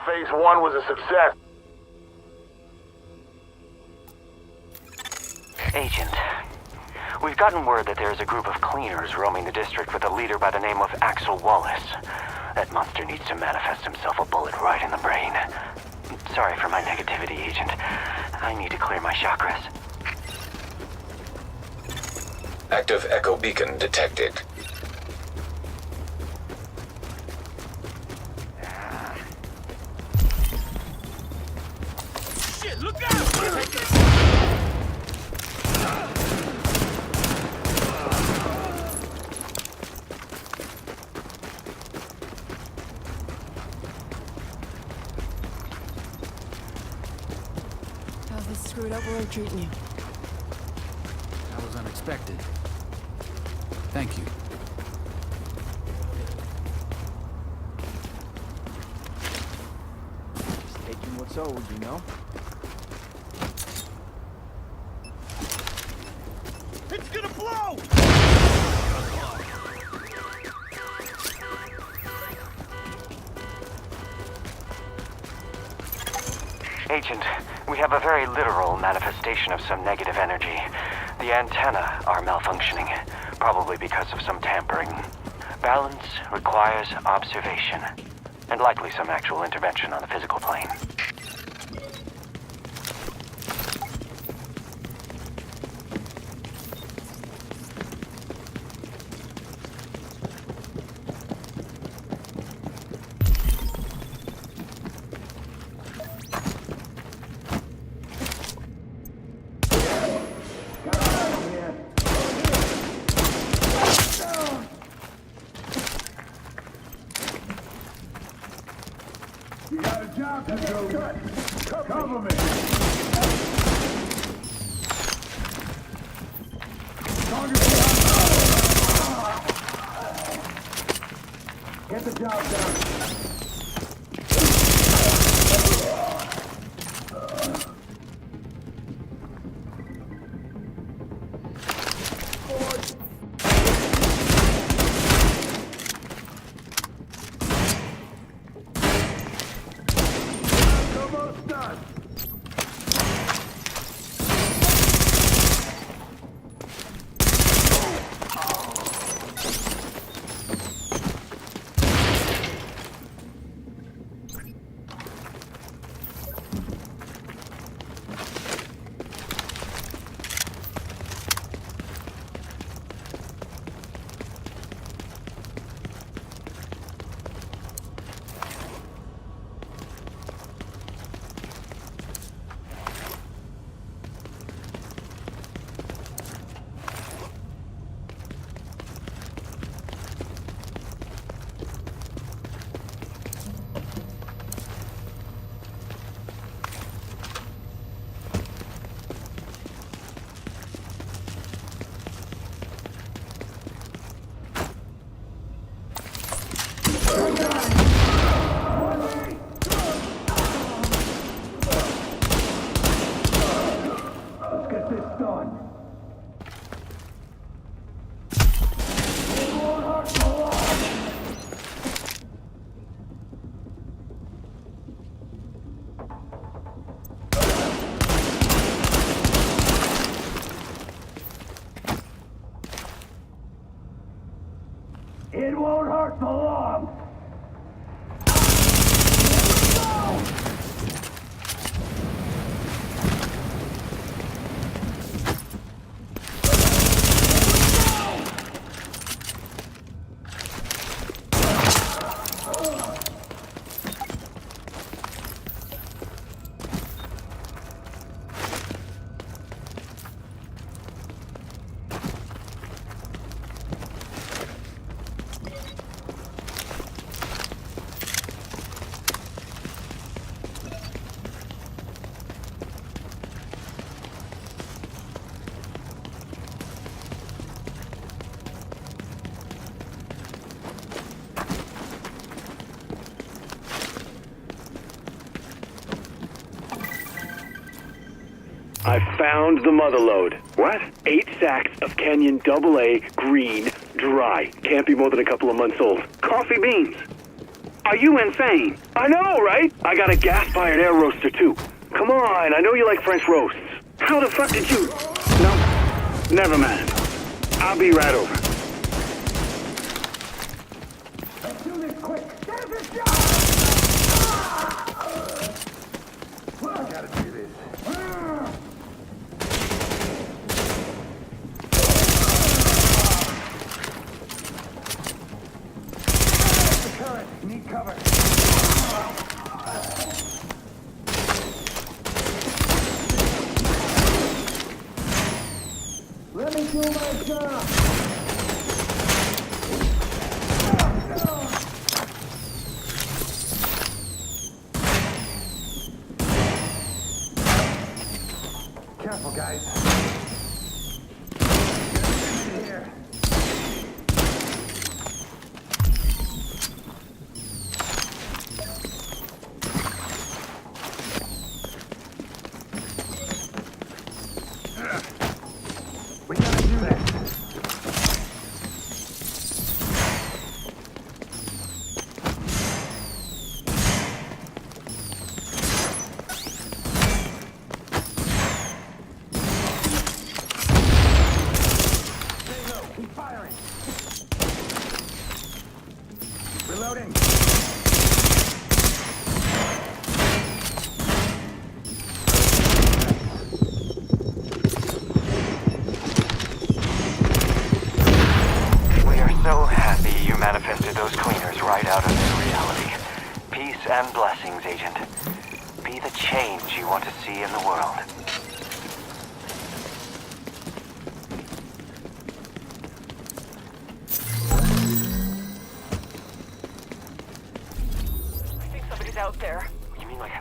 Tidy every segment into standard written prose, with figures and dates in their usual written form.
Phase 1 was a success. Agent, we've gotten word that there is a group of cleaners roaming the district with a leader by the name of Axel Wallace. That monster needs to manifest himself a bullet right in the brain. Sorry for my negativity, Agent. I need to clear my chakras. Active echo beacon detected. Shit, look out! How's this screwed up world treating you? That was unexpected. Thank you. Just taking what's owed, you know? It's gonna blow! Agent, we have a very literal manifestation of some negative energy. The antennae are malfunctioning, probably because of some tampering. Balance requires observation, and likely some actual intervention on the physical plane. You got a job to do. Cover me. Get the job done. Almost done. Let's get this done. It won't hurt for long. I found the mother load. What? 8 sacks of Kenyan AA green dry. Can't be more than a couple of months old. Coffee beans. Are you insane? I know, right? I got a gas-fired air roaster, too. Come on, I know you like French roasts. How the fuck did you... No, never mind. I'll be right over. Let's do this quick. There's a shot! I gotta do this. The current. Need cover. Let me do my job. Careful, guys. Here. We gotta do this. Stay low. Keep firing. Reloading. We are so happy you manifested those cleaners right out of their reality. Peace and blessings, Agent. Be the change you want to see in the world. I think somebody's out there. You mean like...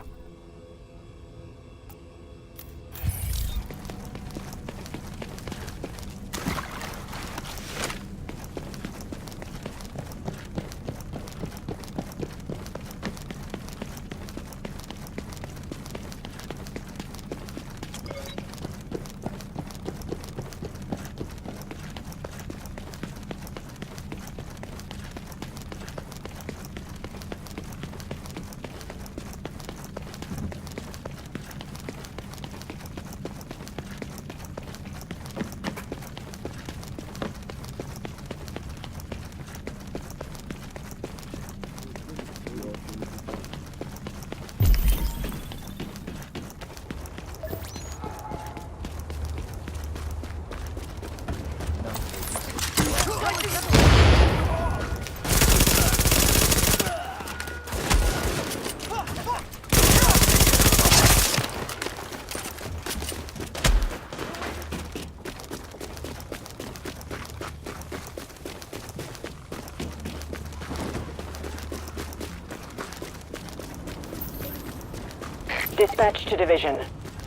Dispatch to Division.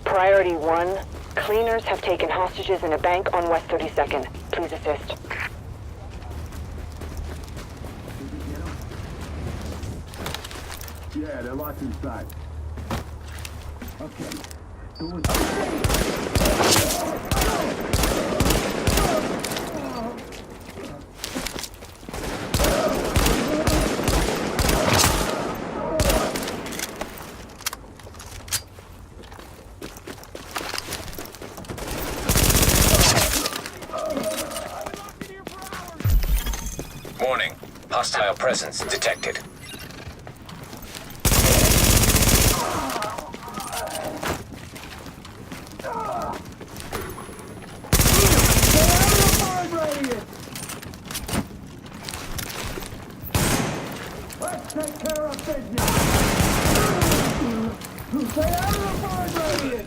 Priority 1. Cleaners have taken hostages in a bank on West 32nd. Please assist. Yeah, they're locked inside. Okay. Warning. Hostile presence detected. Let's take care of business. Stay out of the fire radius.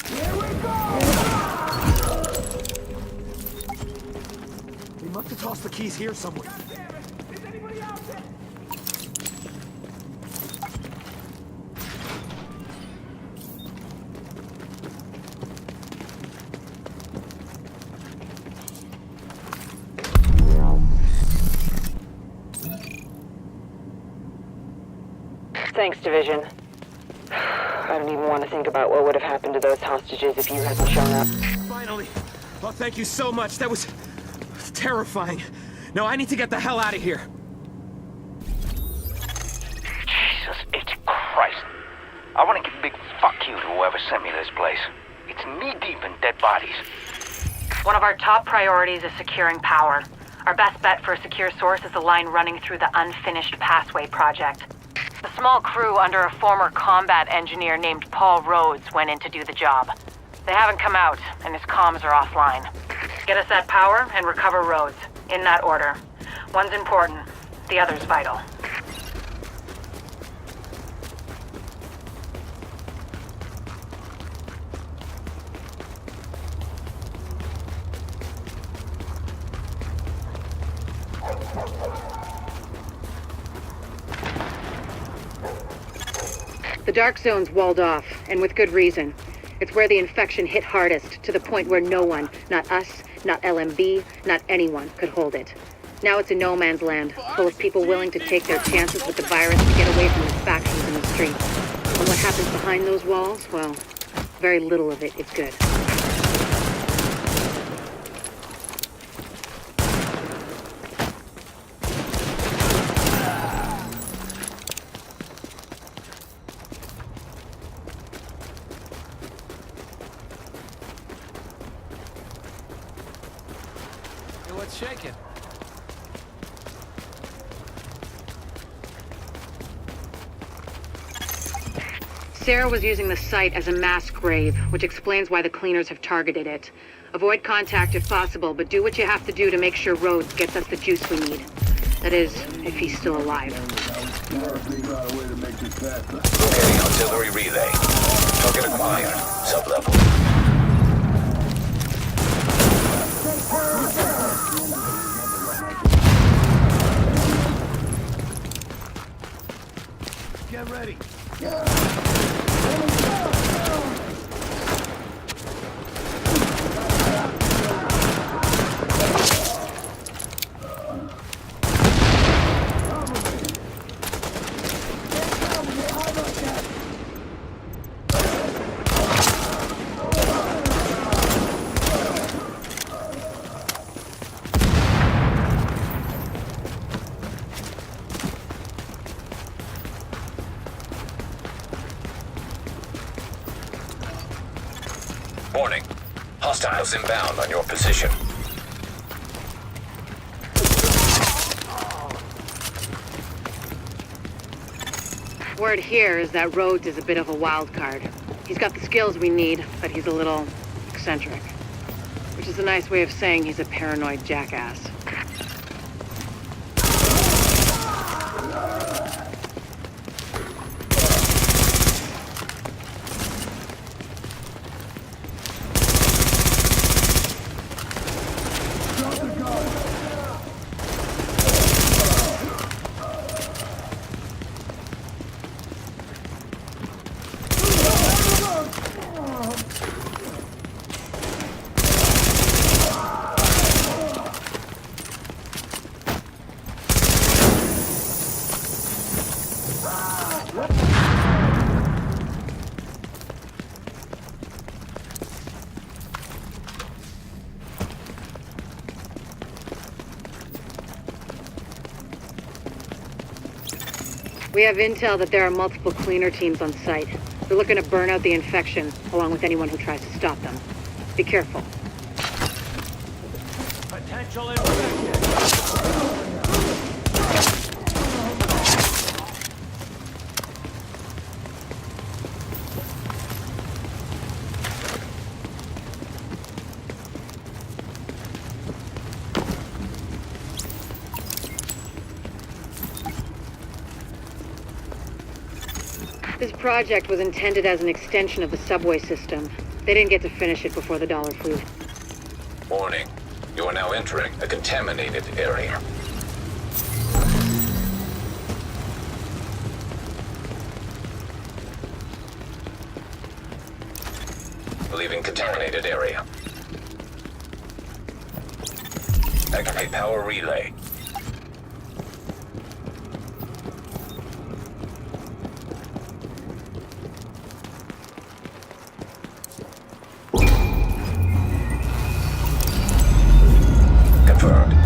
Here we go. They must have tossed the keys here somewhere. God damn it! Is anybody out there? Thanks, Division. I don't even want to think about what would have happened to those hostages if you hadn't shown up. Finally! Oh, thank you so much. That was terrifying. No, I need to get the hell out of here. Jesus H. Christ. I want to give a big fuck you to whoever sent me to this place. It's knee-deep in dead bodies. One of our top priorities is securing power. Our best bet for a secure source is the line running through the unfinished Passway project. A small crew under a former combat engineer named Paul Rhodes went in to do the job. They haven't come out, and his comms are offline. Get us that power and recover Rhodes. In that order. One's important, the other's vital. The dark zone's walled off, and with good reason. It's where the infection hit hardest, to the point where no one, not us, not LMB, not anyone, could hold it. Now it's a no man's land, full of people willing to take their chances with the virus to get away from the factions in the streets. And what happens behind those walls, well, very little of it is good. Hey, what's shaking? Sarah was using the site as a mass grave, which explains why the cleaners have targeted it. Avoid contact if possible, but do what you have to do to make sure Rhodes gets us the juice we need. That is, if he's still alive. Gotta figure out a way to make this faster. Locating auxiliary relay. Target acquired. Sub-level. Get ready. Warning. Hostiles inbound on your position. Word here is that Rhodes is a bit of a wild card. He's got the skills we need, but he's a little eccentric. Which is a nice way of saying he's a paranoid jackass. We have intel that there are multiple cleaner teams on site. They're looking to burn out the infection, along with anyone who tries to stop them. Be careful. Potential infection. This project was intended as an extension of the subway system. They didn't get to finish it before the dollar flew. Warning. You are now entering a contaminated area. Leaving contaminated area. Activate power relay. Confirmed.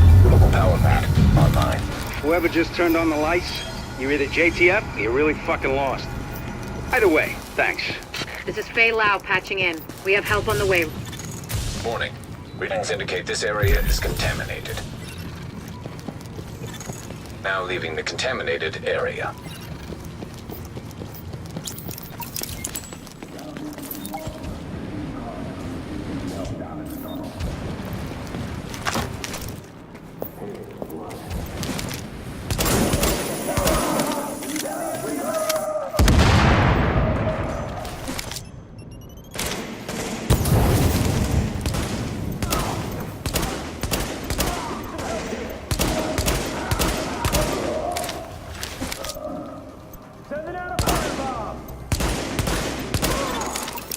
Whoever just turned on the lights, you're either JTF or you're really fucking lost. Either way, thanks. This is Fei Lau patching in. We have help on the way. Warning. Readings indicate this area is contaminated. Now leaving the contaminated area.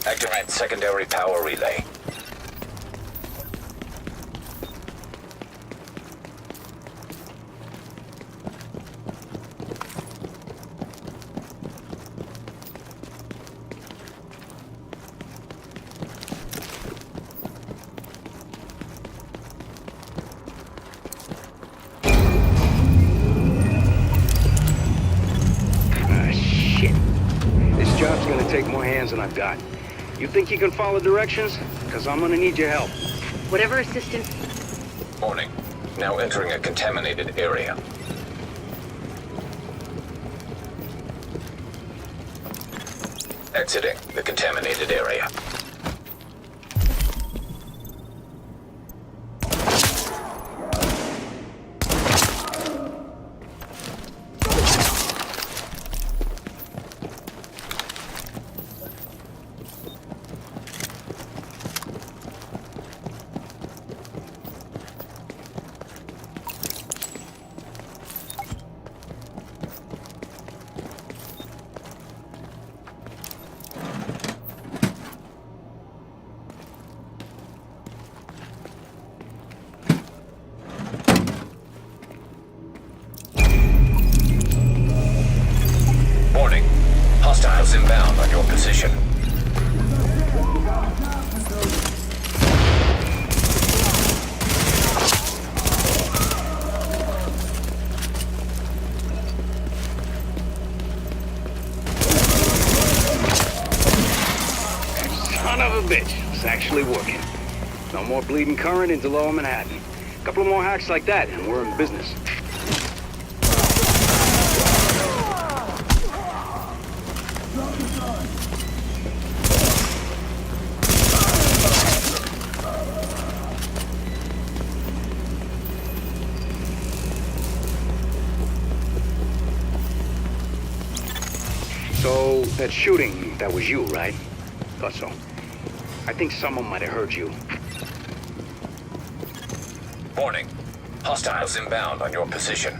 Activate secondary power relay. Shit. This job's gonna take more hands than I've got. You think you can follow directions? Because I'm gonna need your help. Whatever assistance... Warning. Now entering a contaminated area. Exiting the contaminated area. Warning. Hostiles inbound on your position. Son of a bitch. It's actually working. No more bleeding current into Lower Manhattan. A couple more hacks like that, and we're in business. So, that shooting, that was you, right? Thought so. I think someone might have heard you. Warning. Hostiles inbound on your position.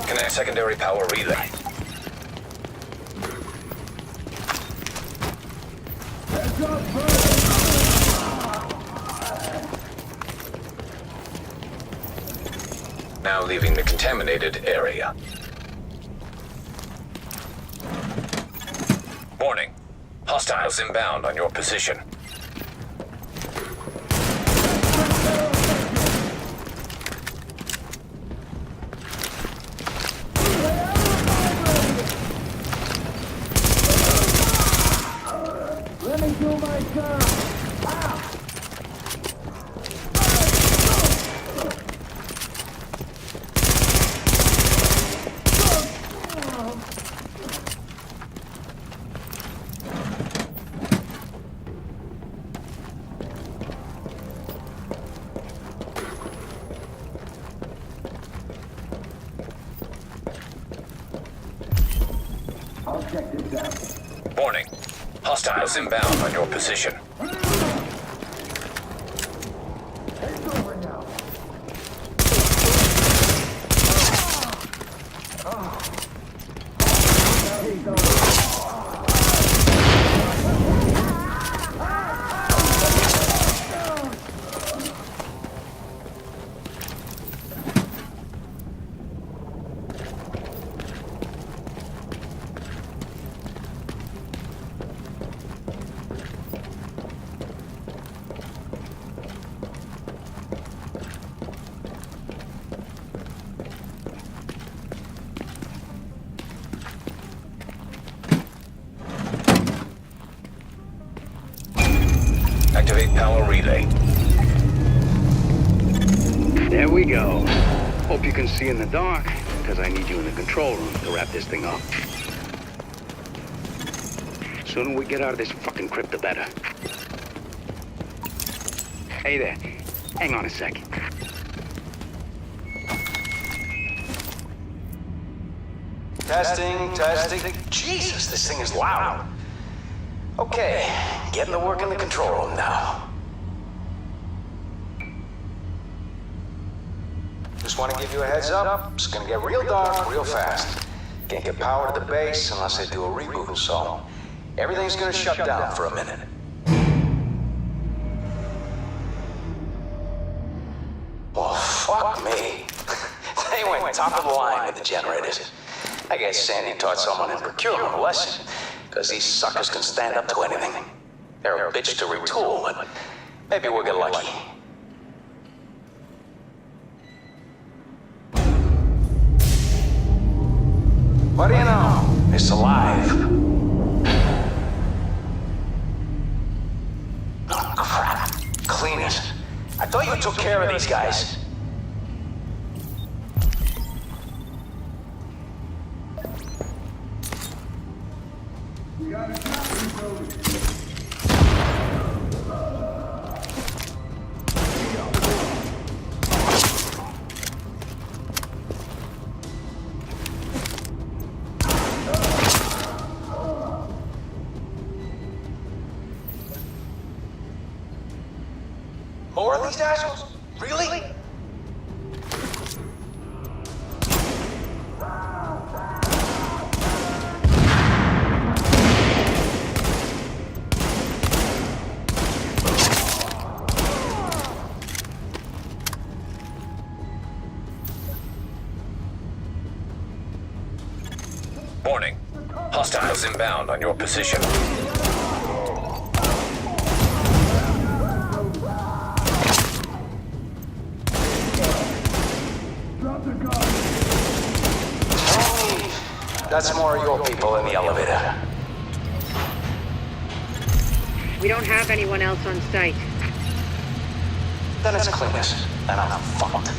Connect secondary power relay. Now leaving the contaminated area. Warning. Hostiles inbound on your position. Let me do my job. Hostiles inbound on your position. Activate power relay. There we go. Hope you can see in the dark, because I need you in the control room to wrap this thing up. Sooner we get out of this fucking crypt, the better. Hey there. Hang on a sec. Testing. Jesus, this thing is loud. Okay, getting to work in the control room now. Just want to give you a heads up. It's gonna get real dark real fast. Can't get power to the base unless they do a reboot, so everything's gonna shut down for a minute. Well, fuck me. They went top of the line with the generators. I guess Sandy taught someone in procurement a lesson, because these suckers can stand up to anything. They're a bitch to retool, but maybe we'll get lucky. What do you know? It's alive. Oh, crap. Cleaners. I thought you took care of these guys. We got a job to do. More of these assholes? Really? Warning. Hostiles inbound on your position. That's more of your people in the elevator. We don't have anyone else on site. Then it's cleaners, and I'm fucked.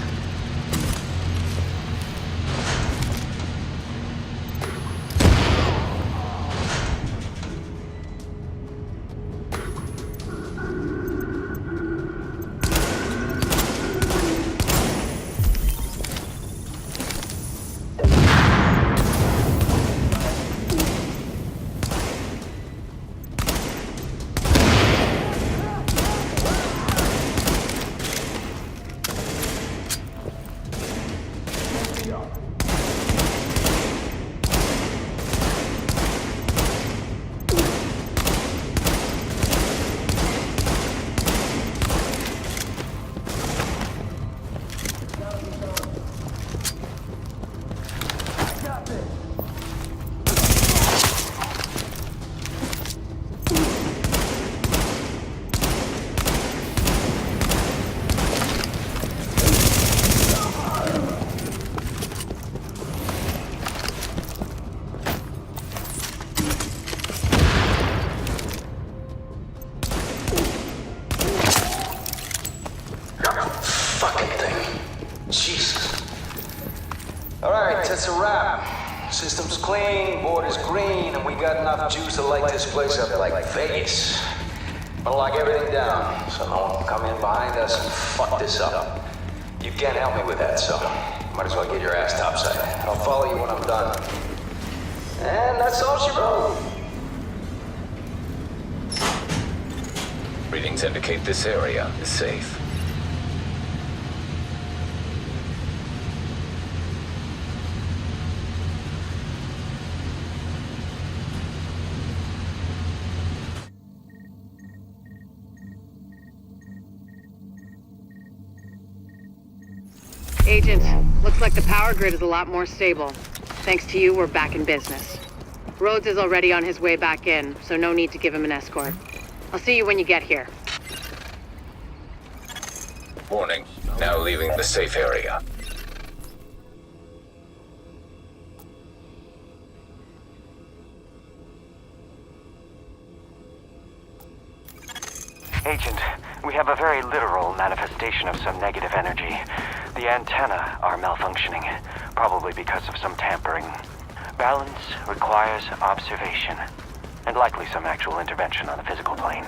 It's a wrap. System's clean, board is green, and we got enough juice to light this place up like Vegas. We'll lock everything down, so no one can come in behind us and fuck this up. You can't help me with that, so might as well get your ass topside. I'll follow you when I'm done. And that's all she wrote. Readings indicate this area is safe. Agent, looks like the power grid is a lot more stable. Thanks to you, we're back in business. Rhodes is already on his way back in, so no need to give him an escort. I'll see you when you get here. Warning, now leaving the safe area. Agent, we have a very literal manifestation of some negative energy. The antennae are malfunctioning, probably because of some tampering. Balance requires observation, and likely some actual intervention on the physical plane.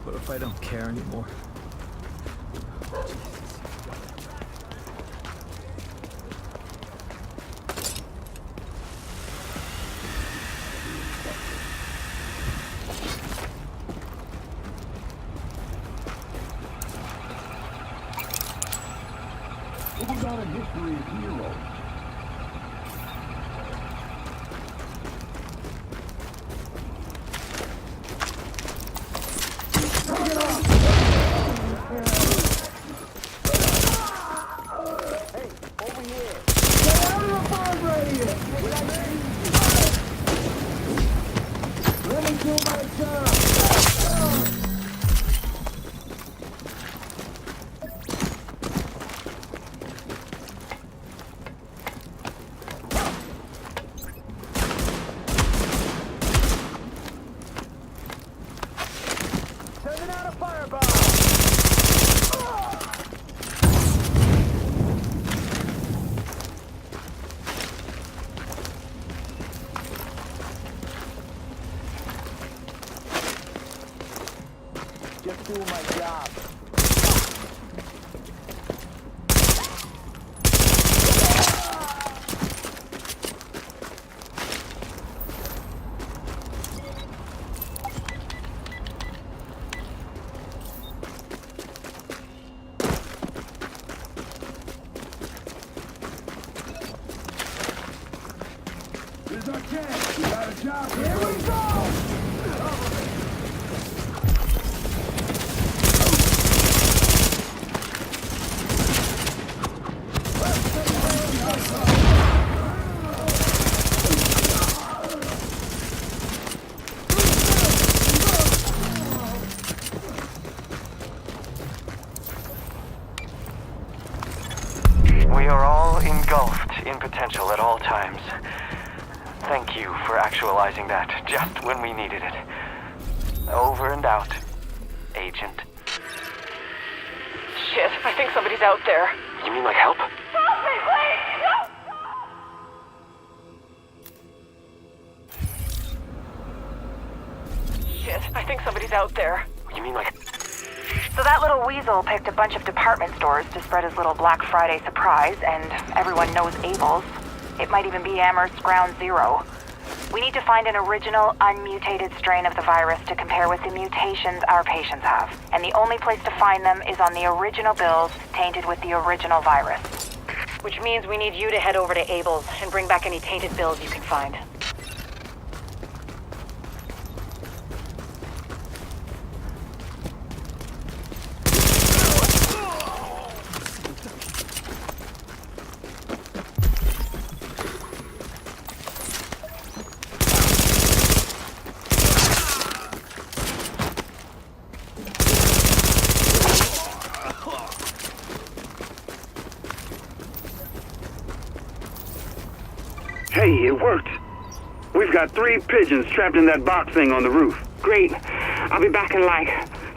What if I don't care anymore? We got a history of heroes. Just doing my job. Here's our chance. We got a job. Here we go! potential at all times. Thank you for actualizing that just when we needed it. Over and out, Agent. Shit, I think somebody's out there. You mean like help? Help me, please! Shit, I think somebody's out there. You mean like... So that little weasel picked a bunch of department stores to spread his little Black Friday surprise, and everyone knows Abel's. It might even be Amherst's Ground Zero. We need to find an original, unmutated strain of the virus to compare with the mutations our patients have. And the only place to find them is on the original bills tainted with the original virus. Which means we need you to head over to Abel's and bring back any tainted bills you can find. Hey, it worked. We've got 3 pigeons trapped in that box thing on the roof. Great. I'll be back in like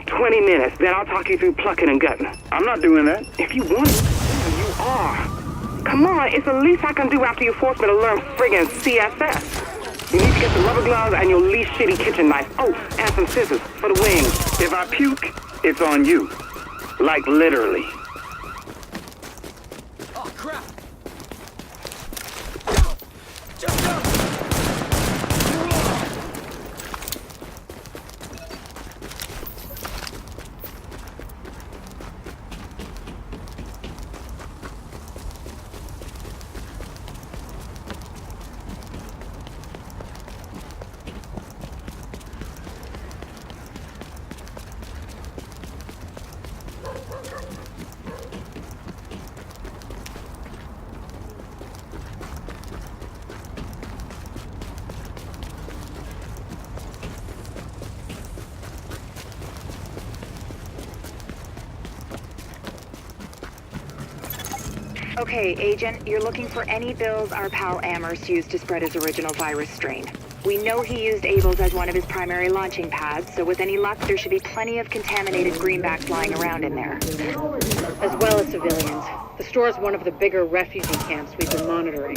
20 minutes. Then I'll talk you through plucking and gutting. I'm not doing that. If you want it, you are. Come on, it's the least I can do after you force me to learn friggin' CSS. You need to get the rubber gloves and your least shitty kitchen knife. Oh, and some scissors for the wings. If I puke, it's on you. Like literally. Oh, crap! Okay, Agent, you're looking for any bills our pal Amherst used to spread his original virus strain. We know he used Abel's as one of his primary launching pads, so with any luck, there should be plenty of contaminated greenbacks lying around in there. As well as civilians. The store is one of the bigger refugee camps we've been monitoring.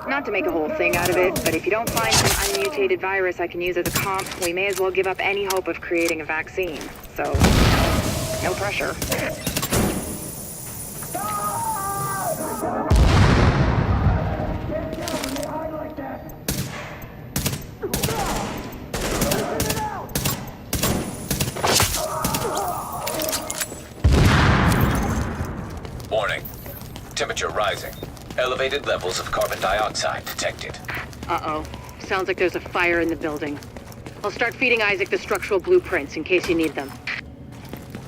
Not to make a whole thing out of it, but if you don't find some unmutated virus I can use as a comp, we may as well give up any hope of creating a vaccine. So, no pressure. Warning. Temperature rising. Elevated levels of carbon dioxide detected. Uh-oh. Sounds like there's a fire in the building. I'll start feeding Isaac the structural blueprints in case you need them.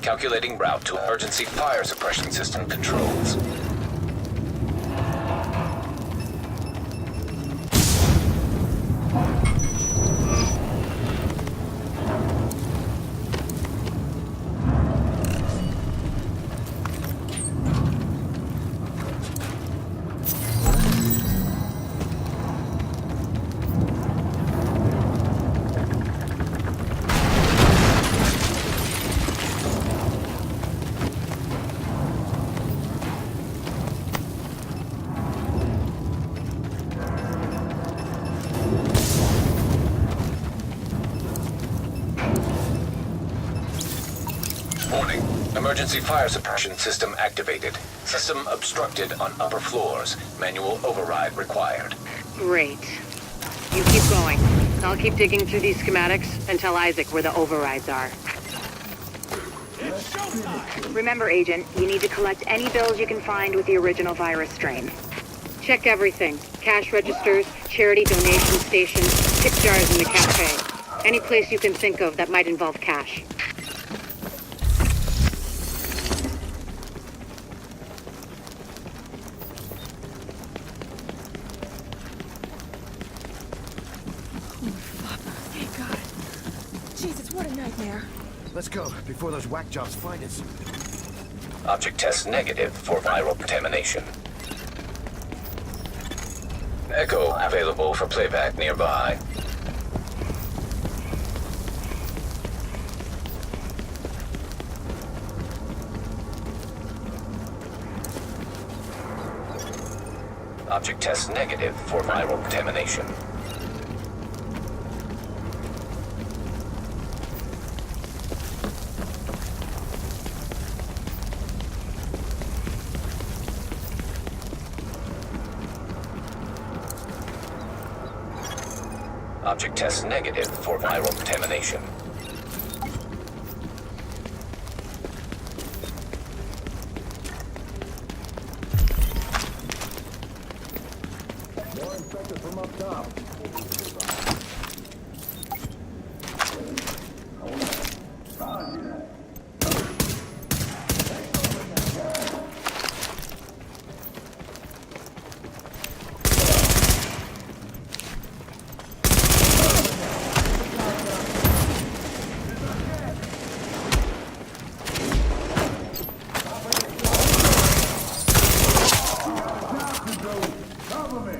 Calculating route to emergency fire suppression system controls. Warning. Emergency fire suppression system activated. System obstructed on upper floors. Manual override required. Great. You keep going. I'll keep digging through these schematics and tell Isaac where the overrides are. Remember, Agent, you need to collect any bills you can find with the original virus strain. Check everything. Cash registers, charity donation stations, tip jars in the cafe. Any place you can think of that might involve cash. Thank God. Jesus, what a nightmare. Let's go, before those whack jobs find us. Object test negative for viral contamination. Echo available for playback nearby. Object test negative for viral contamination. Object test negative for viral contamination. More infected from up top. Cover me.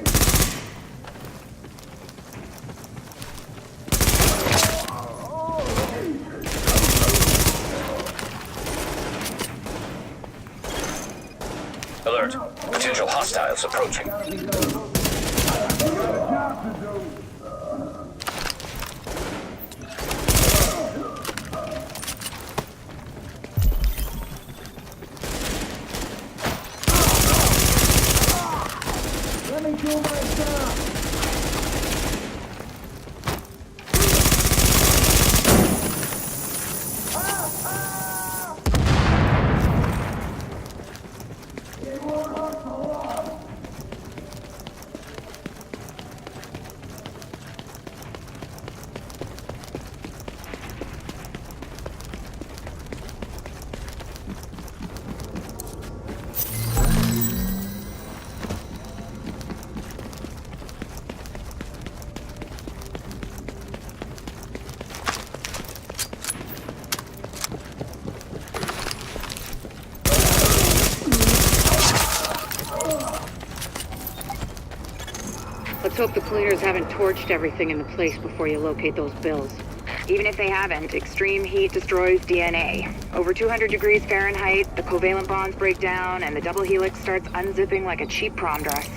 Alert. Potential hostiles approaching. Let me do my job. It won't hurt so long. Let's hope the cleaners haven't torched everything in the place before you locate those bills. Even if they haven't, extreme heat destroys DNA. Over 200 degrees Fahrenheit, the covalent bonds break down, and the double helix starts unzipping like a cheap prom dress.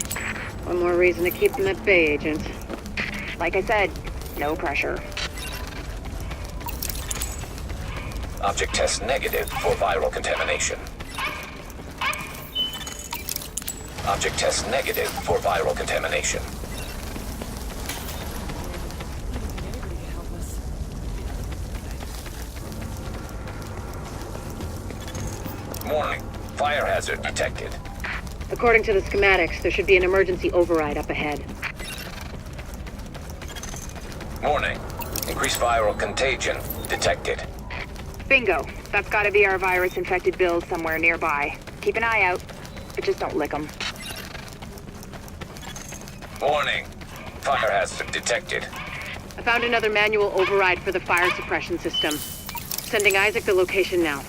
One more reason to keep them at bay, Agent. Like I said, no pressure. Object test negative for viral contamination. Object test negative for viral contamination. Warning. Fire hazard detected. According to the schematics, there should be an emergency override up ahead. Warning. Increased viral contagion detected. Bingo. That's gotta be our virus-infected bills somewhere nearby. Keep an eye out, but just don't lick them. Warning. Fire hazard detected. I found another manual override for the fire suppression system. Sending Isaac the location now.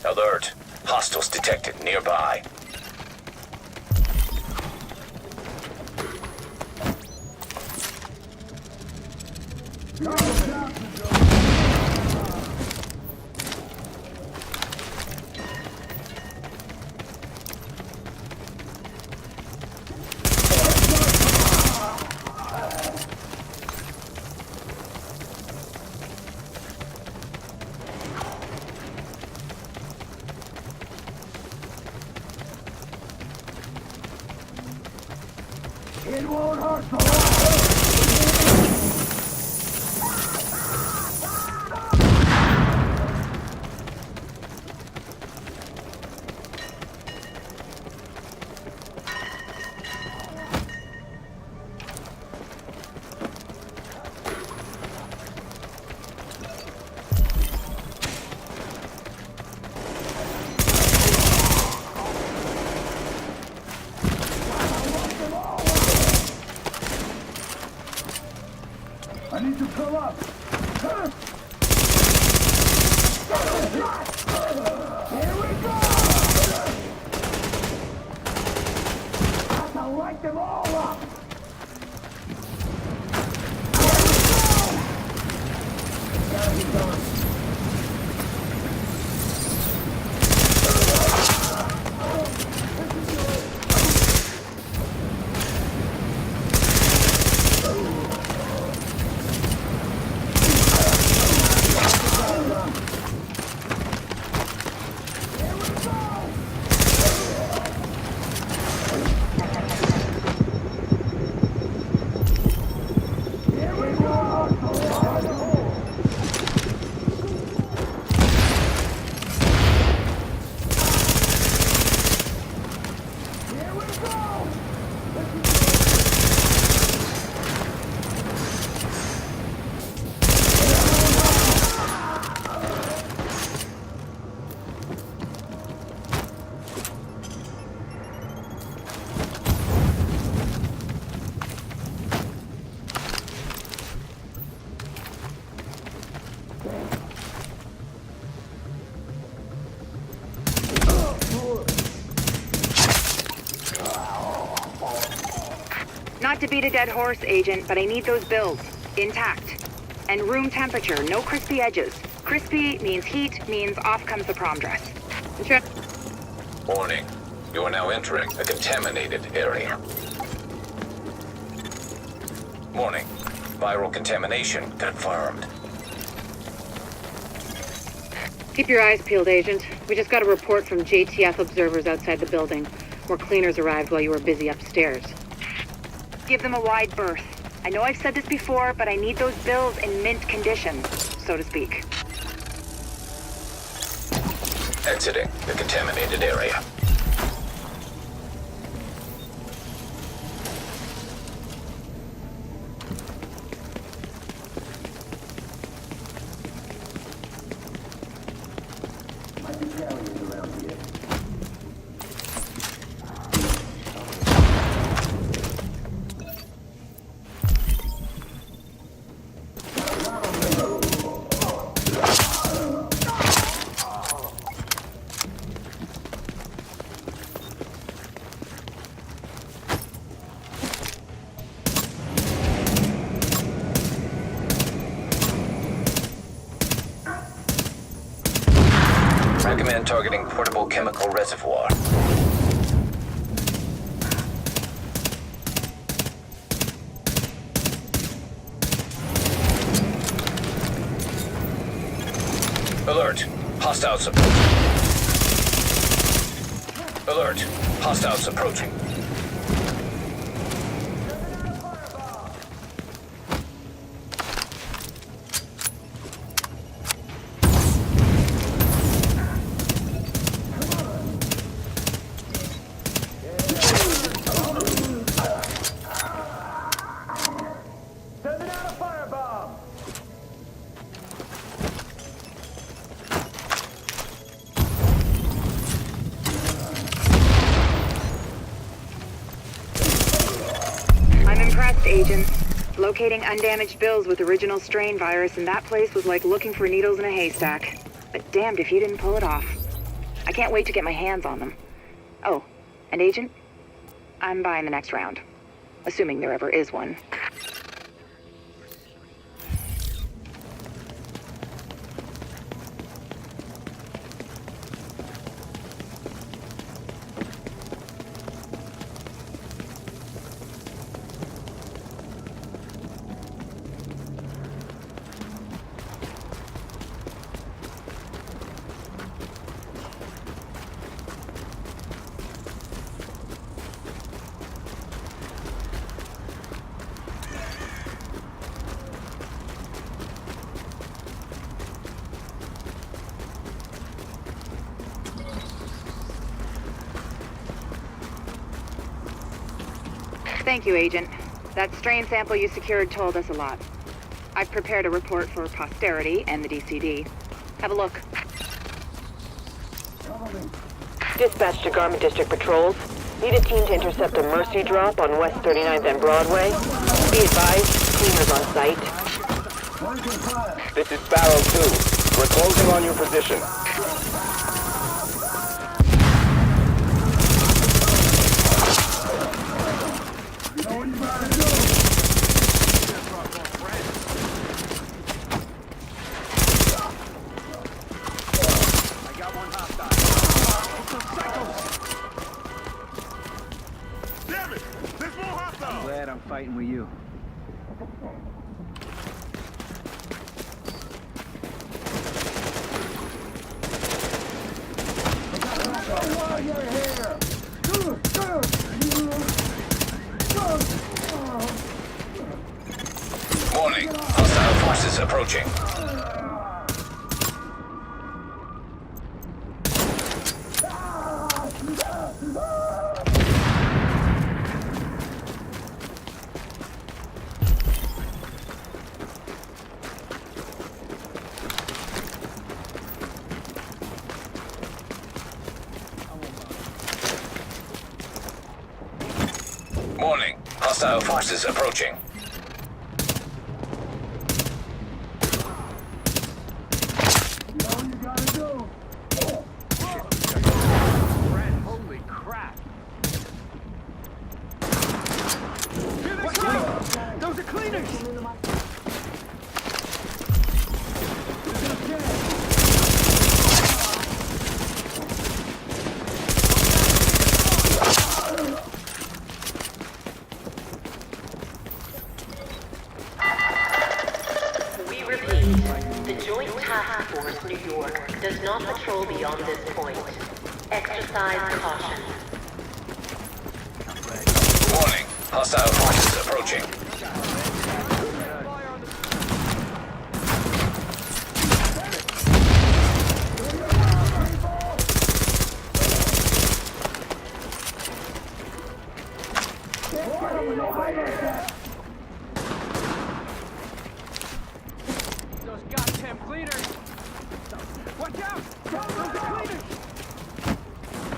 Alert. Hostiles detected nearby. It won't hurt so long. I need to fill up. Here we go! light them all up! Not to beat a dead horse, Agent, but I need those builds. Intact. And room temperature, no crispy edges. Crispy means heat, means off comes the prom dress. Sure. Warning. You are now entering a contaminated area. Warning. Viral contamination confirmed. Keep your eyes peeled, Agent. We just got a report from JTF observers outside the building. More cleaners arrived while you were busy upstairs. Give them a wide berth. I know I've said this before, but I need those bills in mint condition, so to speak. Exiting the contaminated area. Recommend targeting portable chemical reservoir. Alert. Hostiles approaching. Alert. Hostiles approaching. Agent. Locating undamaged bills with original strain virus in that place was like looking for needles in a haystack. But damned if you didn't pull it off. I can't wait to get my hands on them. Oh, and Agent, I'm buying the next round. Assuming there ever is one. Thank you, Agent. That strain sample you secured told us a lot. I've prepared a report for posterity and the DCD. Have a look. Dispatch to Garment District Patrols. Need a team to intercept a Mercy drop on West 39th and Broadway. Be advised, cleaners on site. This is Sparrow 2. We're closing on your position. Warning. Hostile forces approaching. Warning. Hostile forces approaching. Holy crap! Those are cleaners! We repeat, the Joint Task Force New York does not patrol beyond this point. Exercise caution. Warning. Hostile forces approaching. Those goddamn cleaners! Watch out! Those are cleaners!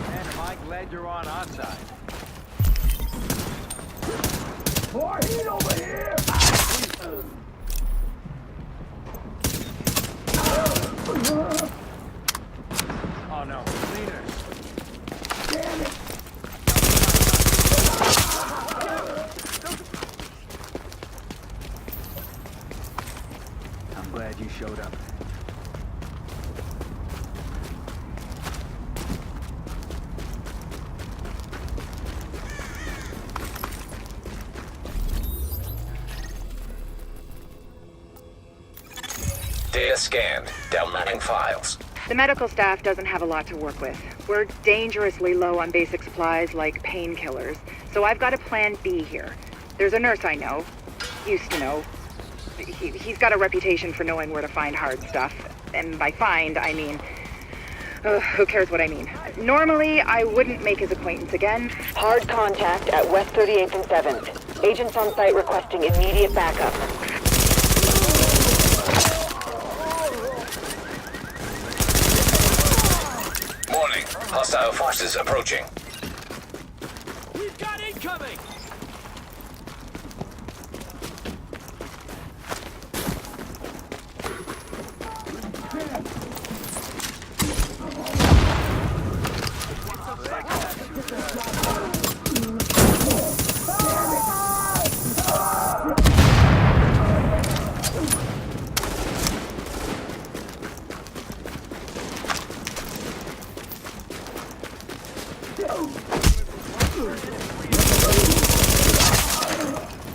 Man, am I glad you're on our side. More heat over here! Oh no, cleaners! Damn it! I'm glad you showed up. Data scanned. Downloading files. The medical staff doesn't have a lot to work with. We're dangerously low on basic supplies like painkillers, so I've got a plan B here. There's a nurse I know. Used to know. He's got a reputation for knowing where to find hard stuff. And by find, I mean... who cares what I mean? Normally, I wouldn't make his acquaintance again. Hard contact at West 38th and 7th. Agents on site requesting immediate backup. Warning. Hostile forces approaching. We've got incoming!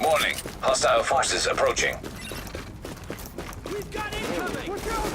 Warning. Hostile forces approaching. We've got incoming! Watch out!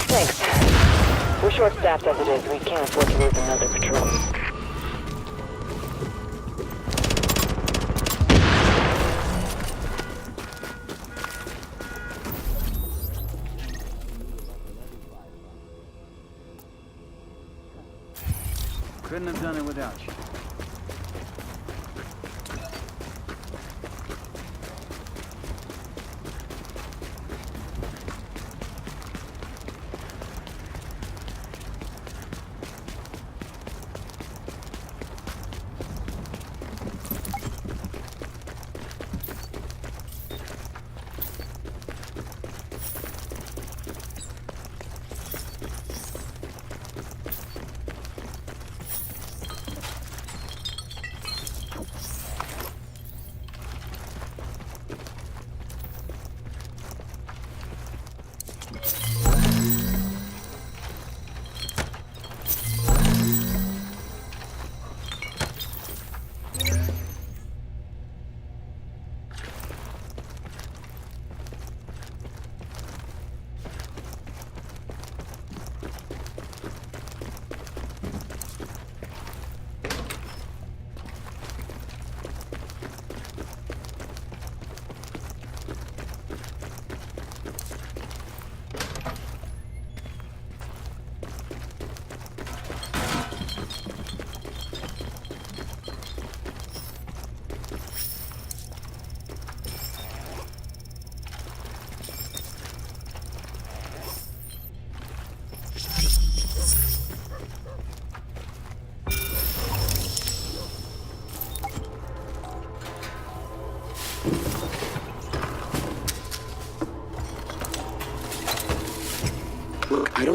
Thanks. We're short-staffed as it is. We can't afford to lose another patrol. Couldn't have done it without you.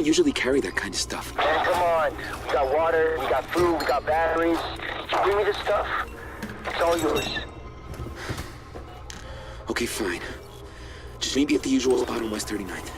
usually carry that kind of stuff. Man, come on. We got water, we got food, we got batteries. You bring me this stuff, it's all yours. Okay, fine. Just meet me at the usual spot on West 39th.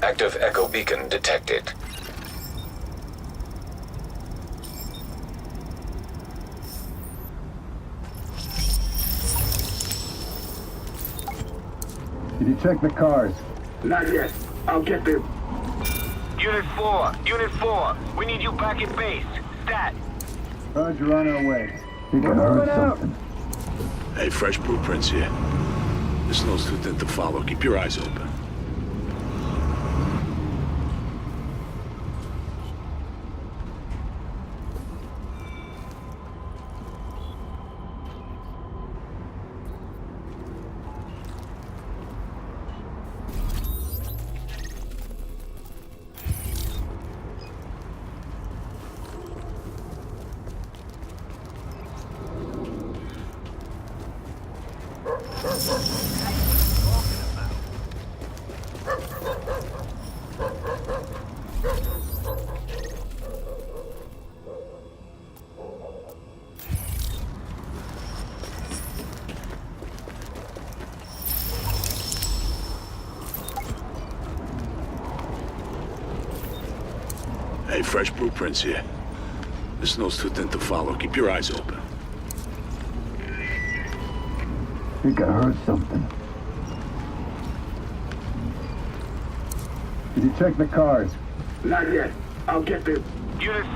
Active echo beacon detected. Did you check the cars? Not yet. I'll get them. Unit 4, we need you back at base. Stat. Roger, on our way. Think I heard something. Hey, fresh blueprints here. The snow's too thin to follow. Keep your eyes open. Hey, fresh blueprints here. The snow's too thin to follow. Keep your eyes open. Think I heard something. Did you check the cars? Not yet. I'll get them. Unit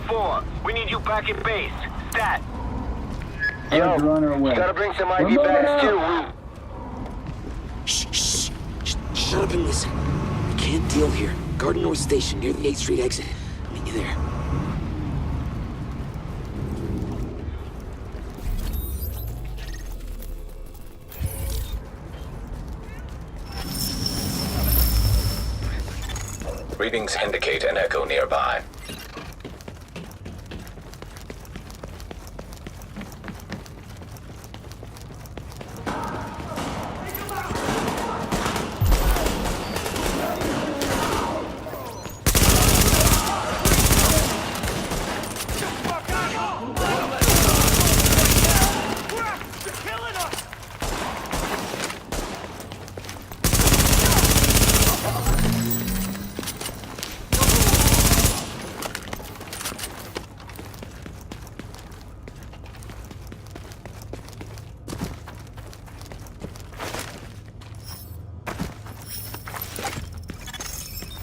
4, we need you back at base. Stat. Roger, on our way. Gotta bring some IV bags too. Shh. Shut up and listen. I can't deal here. Garden North Station, near the 8th Street exit. Meet you there. Readings indicate an echo nearby.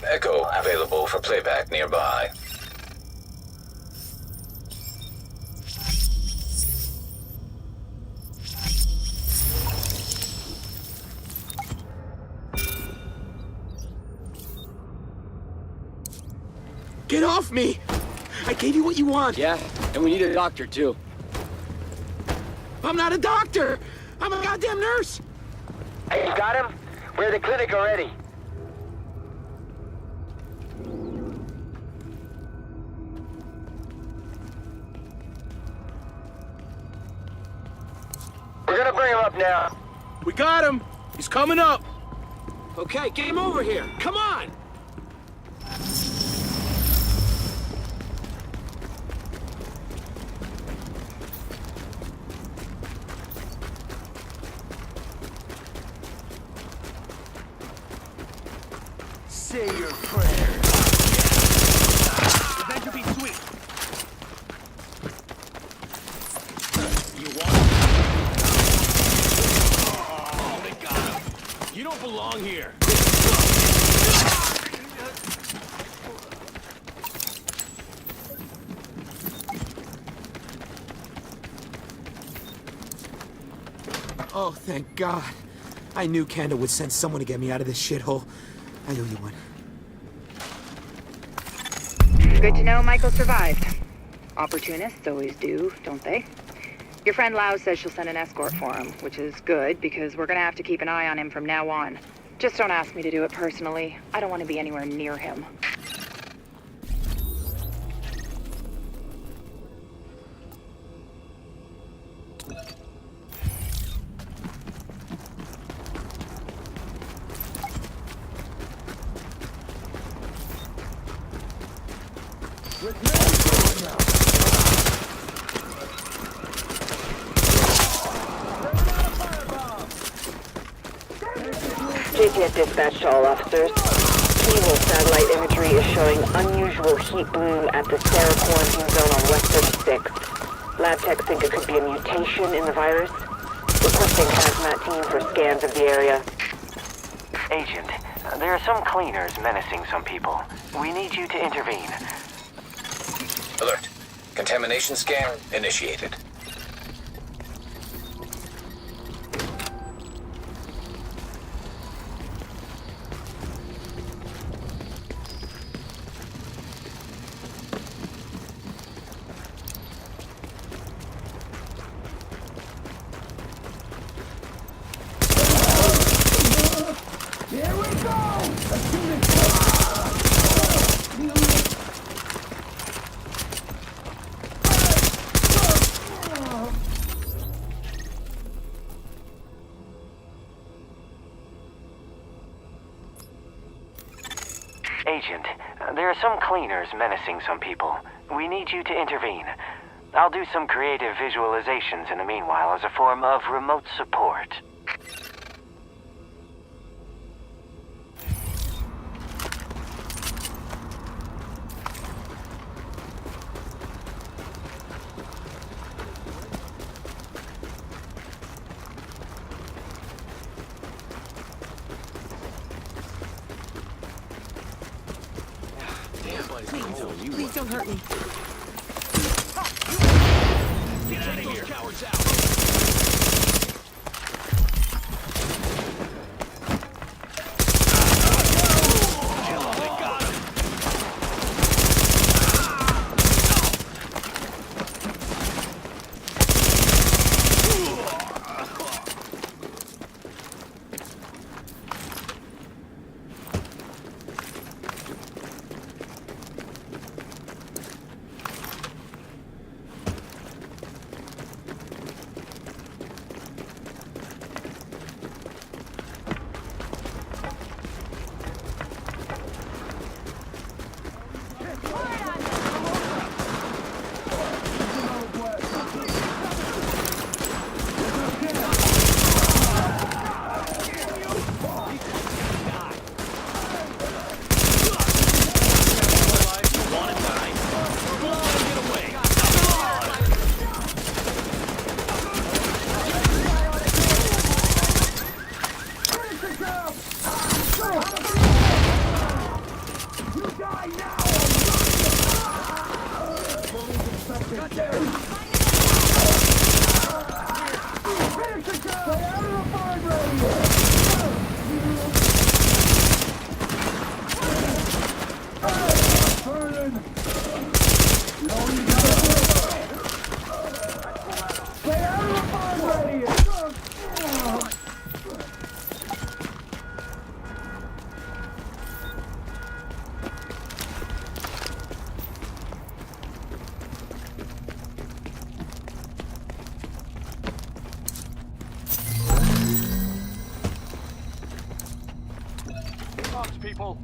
Echo available for playback nearby. Get off me! I gave you what you want. Yeah, and we need a doctor, too. I'm not a doctor! I'm a goddamn nurse! Hey, you got him? We're at the clinic already. We're gonna bring him up now. We got him! He's coming up! Okay, get him over here! Come on! Say your prayers. Revenge will be sweet. don't belong here. Oh, thank God. I knew Kanda would send someone to get me out of this shithole. I owe you one. Good to know Michael survived. Opportunists always do, don't they? Your friend Lau says she'll send an escort for him, which is good because we're gonna have to keep an eye on him from now on. Just don't ask me to do it personally. I don't want to be anywhere near him. JTF dispatch to all officers. Keyhole satellite imagery is showing unusual heat bloom at the Sarah quarantine zone on West 36. Lab techs think it could be a mutation in the virus. Requesting hazmat team for scans of the area. Agent, there are some cleaners menacing some people. We need you to intervene. Alert. Contamination scan initiated. Here we go! Agent, there are some cleaners menacing some people. We need you to intervene. I'll do some creative visualizations in the meanwhile as a form of remote support. Please don't hurt me. Get out of here! Cowards out! People.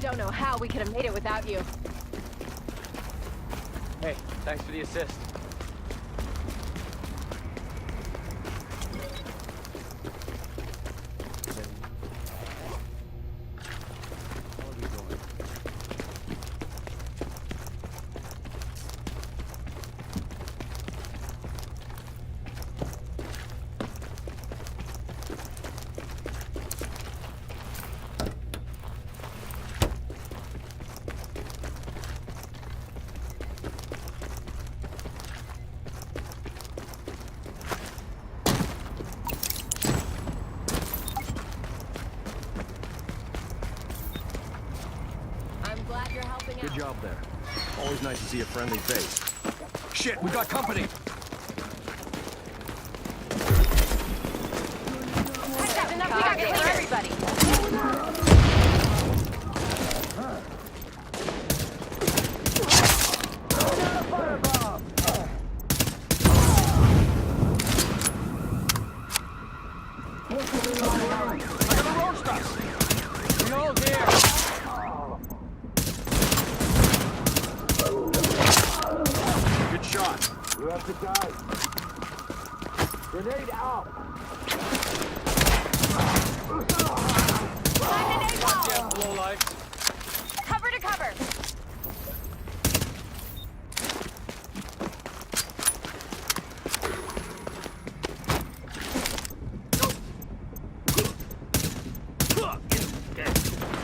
Don't know how we could have made it without you. Hey, thanks for the assist. job there. Always nice to see a friendly face. Shit, we got company! That's enough target for everybody. Good shot. You have to die. Grenade out. Yeah, low life. Cover to cover.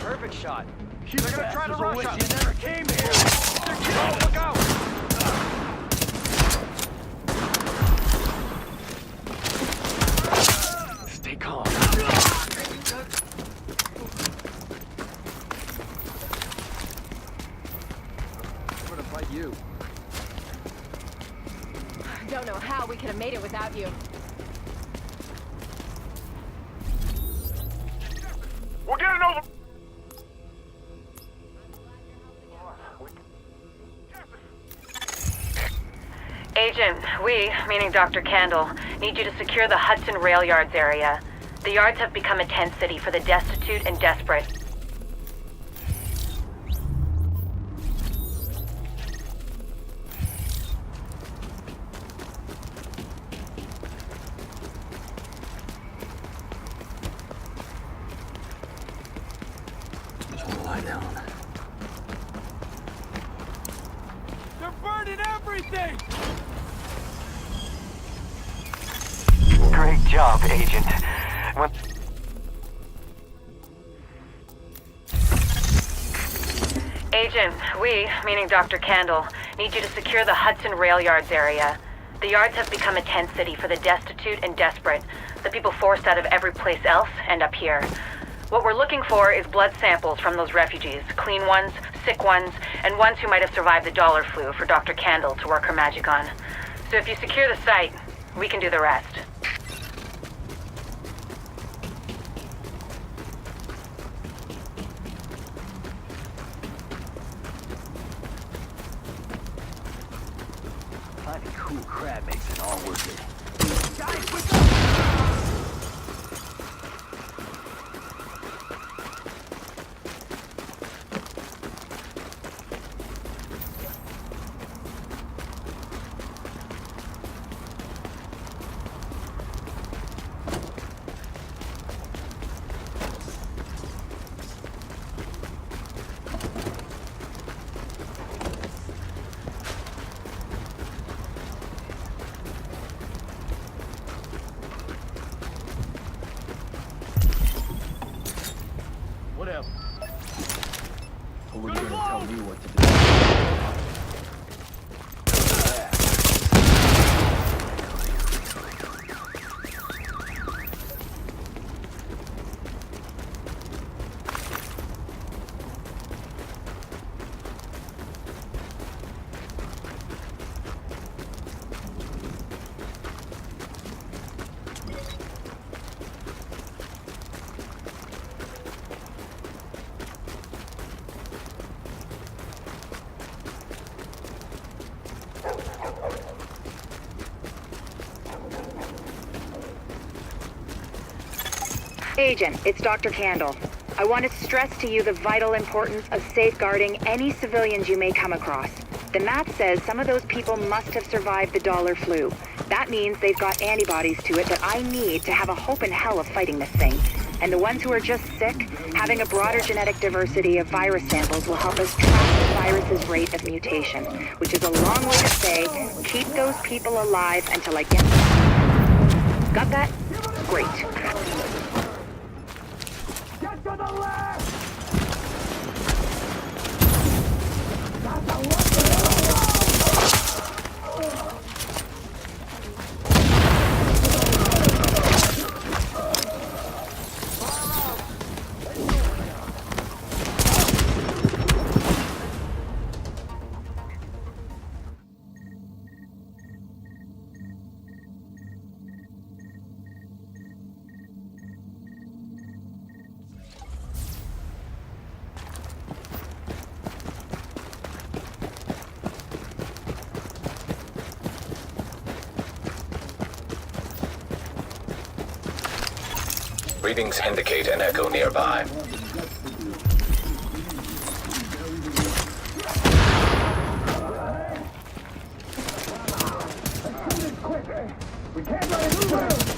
Perfect shot. They're gonna try to rush us. You never came here. They're killing. Look out. Stay calm. I'm gonna fight you. Don't know how we could have made it without you. We're getting over. Agent, we, meaning Dr. Candle, need you to secure the Hudson Rail Yards area. The yards have become a tent city for the destitute and desperate. Lie down. They're burning everything! Great job, Agent. Agent, we, meaning Dr. Candle, need you to secure the Hudson Rail Yards area. The yards have become a tent city for the destitute and desperate. The people forced out of every place else end up here. What we're looking for is blood samples from those refugees. Clean ones, sick ones, and ones who might have survived the dollar flu for Dr. Candle to work her magic on. So if you secure the site, we can do the rest. Finding cool crab makes it all worth it. Whatever. Or were you gonna tell me what to do? Agent, it's Dr. Candle. I want to stress to you the vital importance of safeguarding any civilians you may come across. The math says some of those people must have survived the dollar flu. That means they've got antibodies to it that I need to have a hope in hell of fighting this thing. And the ones who are just sick, having a broader genetic diversity of virus samples will help us track the virus's rate of mutation, which is a long way to say, keep those people alive until I get them. Got that? Great. Get to the left! Readings indicate an echo nearby. We can't let it through!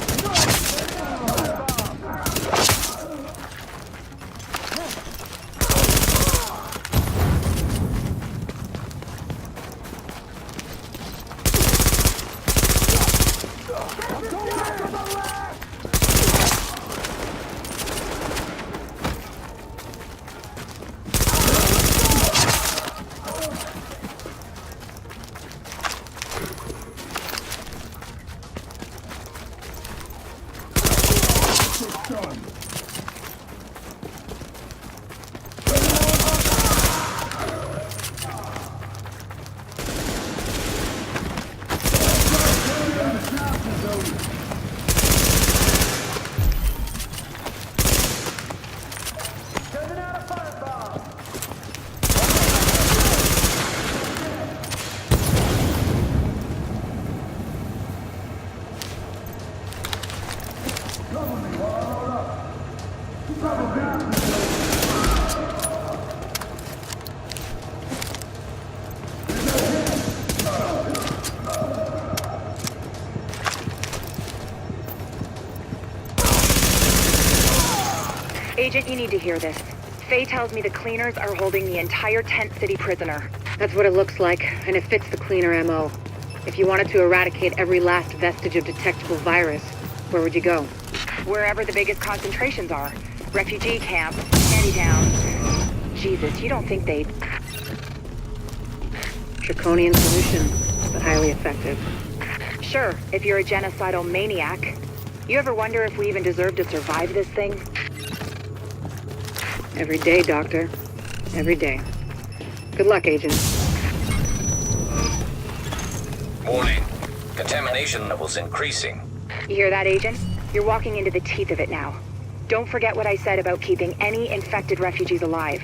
Agent, you need to hear this. Faye tells me the cleaners are holding the entire Tent City prisoner. That's what it looks like, and it fits the cleaner MO. If you wanted to eradicate every last vestige of detectable virus, where would you go? Wherever the biggest concentrations are. Refugee camp, Shantytown. Jesus, you don't think they'd... Draconian solution, but highly effective. Sure, if you're a genocidal maniac. You ever wonder if we even deserve to survive this thing? Every day, Doctor. Every day. Good luck, Agent. Warning. Contamination levels increasing. You hear that, Agent? You're walking into the teeth of it now. Don't forget what I said about keeping any infected refugees alive.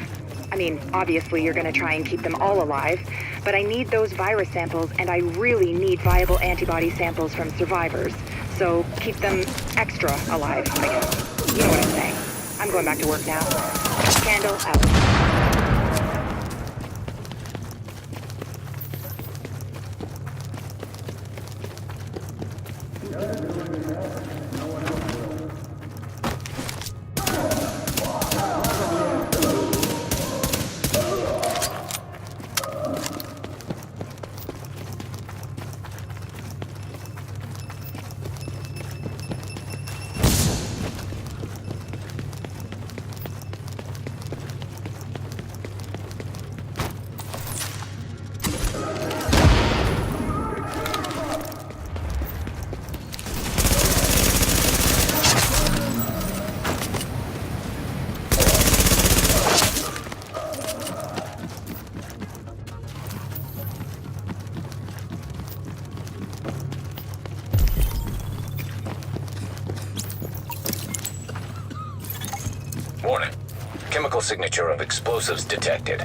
I mean, obviously you're gonna try and keep them all alive, but I need those virus samples, and I really need viable antibody samples from survivors. So keep them extra alive, I guess. You know what I'm saying. I'm going back to work now. Candle out. Warning. Chemical signature of explosives detected.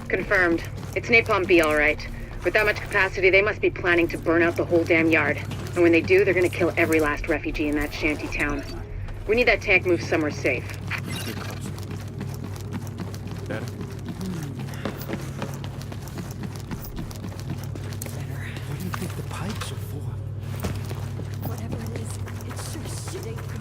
Confirmed. It's Napalm B, all right. With that much capacity, they must be planning to burn out the whole damn yard. And when they do, they're gonna kill every last refugee in that shanty town. We need that tank moved somewhere safe. Better? What do you think the pipes are for? Whatever it is, it's sure shit ain't good.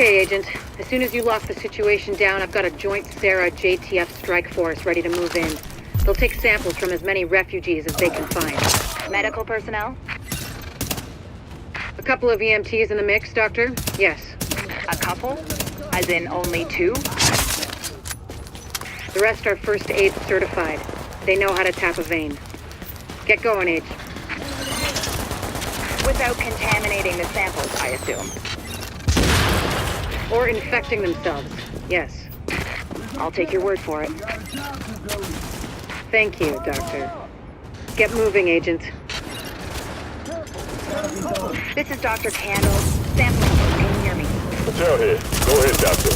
Okay, Agent. As soon as you lock the situation down, I've got a joint Sarah JTF strike force ready to move in. They'll take samples from as many refugees as they can find. Medical personnel? A couple of EMTs in the mix, Doctor? Yes. A couple? As in only 2? The rest are first aid certified. They know how to tap a vein. Get going, Age. Without contaminating the samples, I assume. Or infecting themselves, yes. I'll take your word for it. Thank you, Doctor. Get moving, Agent. This is Dr. Candle. Sampling. Can you hear me? Patel here. Go ahead, Doctor.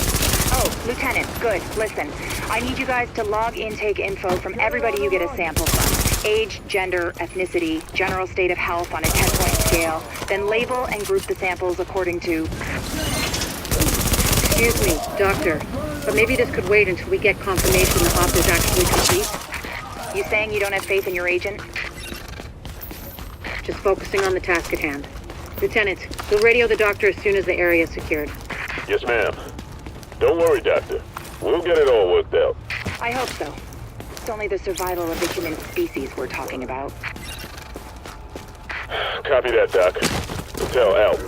Oh, Lieutenant, good. Listen, I need you guys to log intake info from everybody you get a sample from. Age, gender, ethnicity, general state of health on a 10-point scale. Then label and group the samples according to... Excuse me, Doctor, but maybe this could wait until we get confirmation the op is actually complete. You saying you don't have faith in your agent? Just focusing on the task at hand. Lieutenant, we'll radio the doctor as soon as the area is secured. Yes, ma'am. Don't worry, Doctor. We'll get it all worked out. I hope so. It's only the survival of the human species we're talking about. Copy that, Doc. Patel out.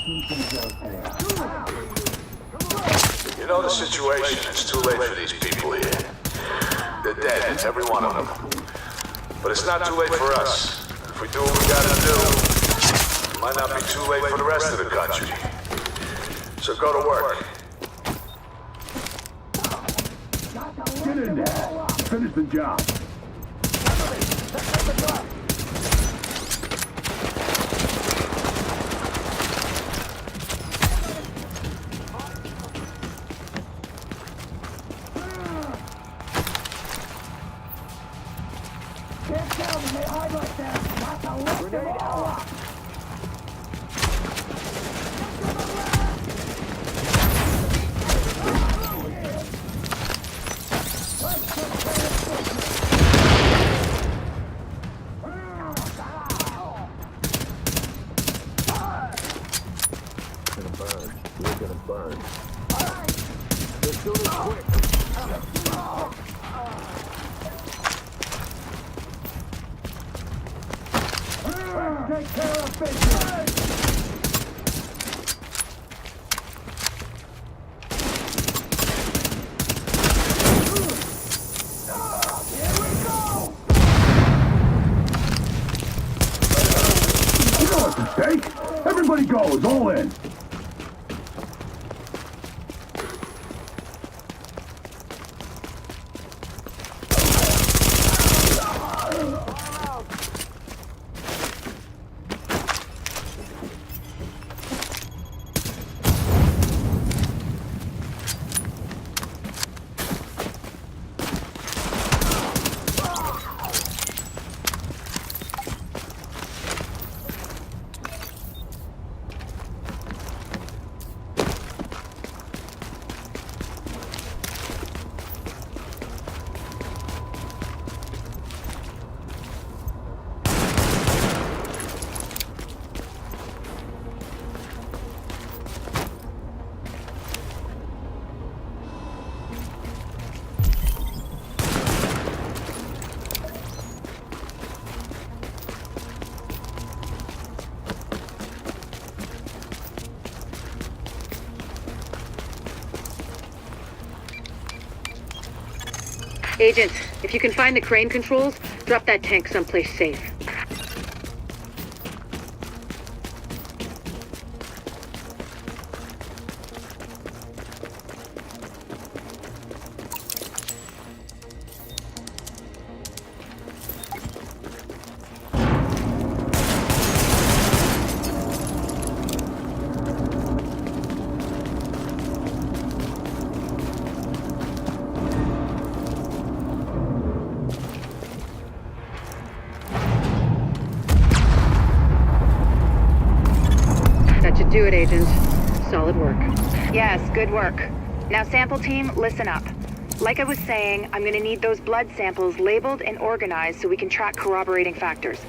You know the situation. It's too late for these people here. They're dead, every one of them. But it's not too late for us. If we do what we gotta do, it might not be too late for the rest of the country. So go to work. Get in there. Finish the job. Can't tell when they hide like that. Not to lift them all up. Take care of business. Here we go. You know what's at stake. Everybody goes all in. Agent, if you can find the crane controls, drop that tank someplace safe. Should do it, Agent. Solid work. Yes, good work. Now, sample team, listen up. Like I was saying, I'm gonna need those blood samples labeled and organized so we can track corroborating factors.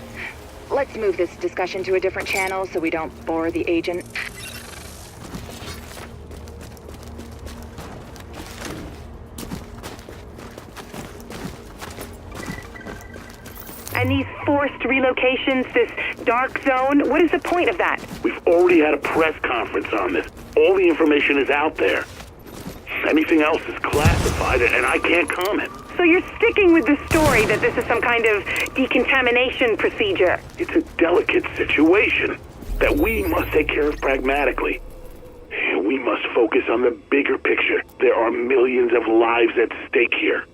Let's move this discussion to a different channel so we don't bore the agent. And these forced relocations, this dark zone, what is the point of that? We've already had a press conference on this. All the information is out there. Anything else is classified, and I can't comment. So you're sticking with the story that this is some kind of decontamination procedure? It's a delicate situation that we must take care of pragmatically. We must focus on the bigger picture. There are millions of lives at stake here.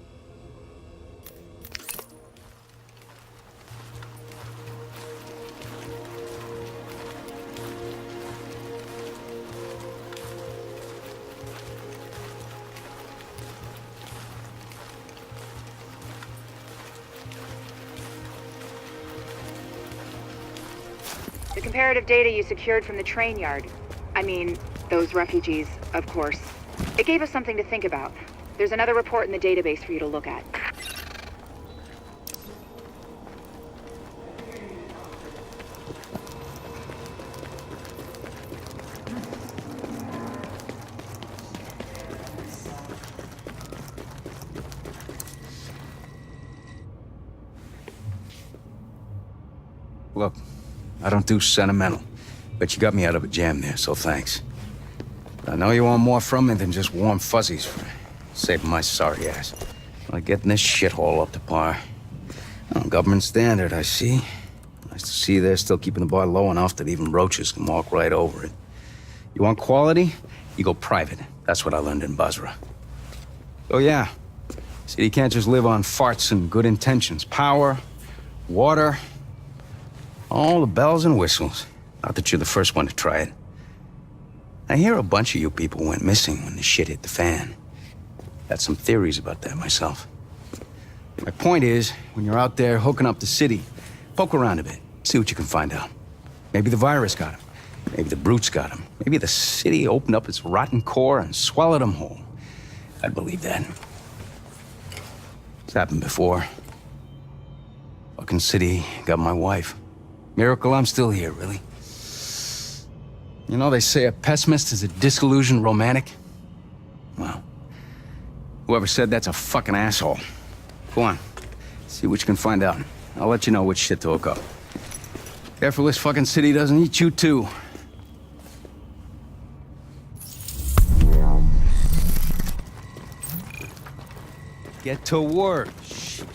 The comparative data you secured from the train yard. I mean, those refugees, of course. It gave us something to think about. There's another report in the database for you to look at. Look, I don't do sentimental, but you got me out of a jam there, so thanks. I know you want more from me than just warm fuzzies for saving my sorry ass. Like getting this shithole up to par. Oh, government standard, I see. Nice to see they're still keeping the bar low enough that even roaches can walk right over it. You want quality? You go private. That's what I learned in Basra. Oh yeah. See, you can't just live on farts and good intentions. Power, water, all the bells and whistles. Not that you're the first one to try it. I hear a bunch of you people went missing when the shit hit the fan. Got some theories about that myself. My point is, when you're out there hooking up the city, poke around a bit, see what you can find out. Maybe the virus got him. Maybe the brutes got him. Maybe the city opened up its rotten core and swallowed him whole. I'd believe that. It's happened before. Fucking city got my wife. Miracle I'm still here, really. You know, they say a pessimist is a disillusioned romantic. Well, whoever said that's a fucking asshole. Go on, see what you can find out. I'll let you know which shit to hook up. Careful this fucking city doesn't eat you too. Get to work. Shit.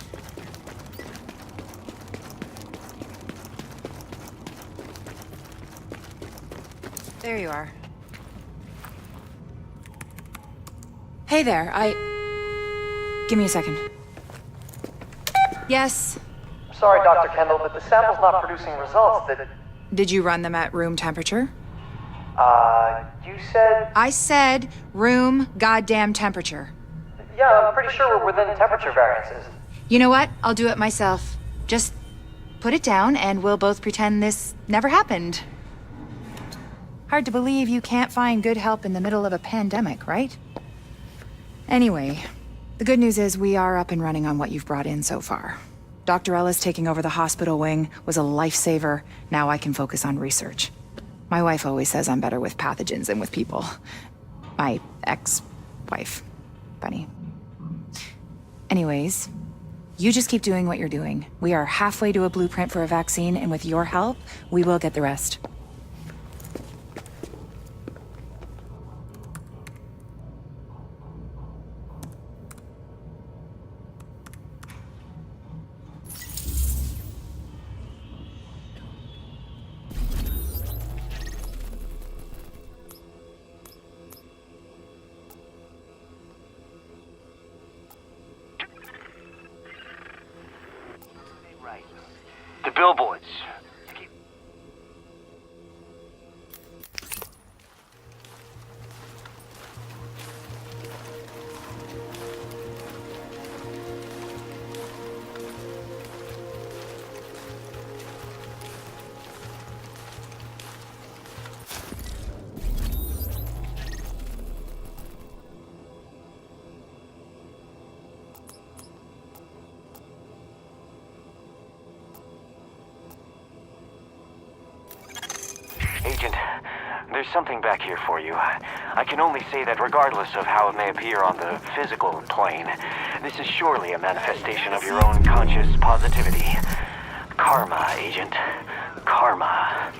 There you are. Hey there, give me a second. Yes? Sorry, Dr. Kendall, but the sample's not producing results that... Did you run them at room temperature? You said... I said room goddamn temperature. Yeah, I'm pretty sure we're within temperature variances. You know what? I'll do it myself. Just put it down and we'll both pretend this never happened. Hard to believe you can't find good help in the middle of a pandemic, right? Anyway, the good news is we are up and running on what you've brought in so far. Dr. Ellis taking over the hospital wing was a lifesaver. Now I can focus on research. My wife always says I'm better with pathogens than with people. My ex-wife. Funny. Anyways, you just keep doing what you're doing. We are halfway to a blueprint for a vaccine, and with your help, we will get the rest. The billboards. Agent, there's something back here for you. I can only say that regardless of how it may appear on the physical plane, this is surely a manifestation of your own conscious positivity. Karma, Agent. Karma.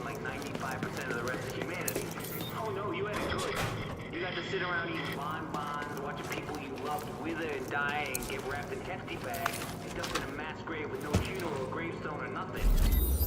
Like 95% of the rest of humanity. Oh no, you had it good. You got to sit around eating bonbons, watching people you loved wither and die and get wrapped in hefty bags, and dumped in a mass grave with no funeral or gravestone or nothing.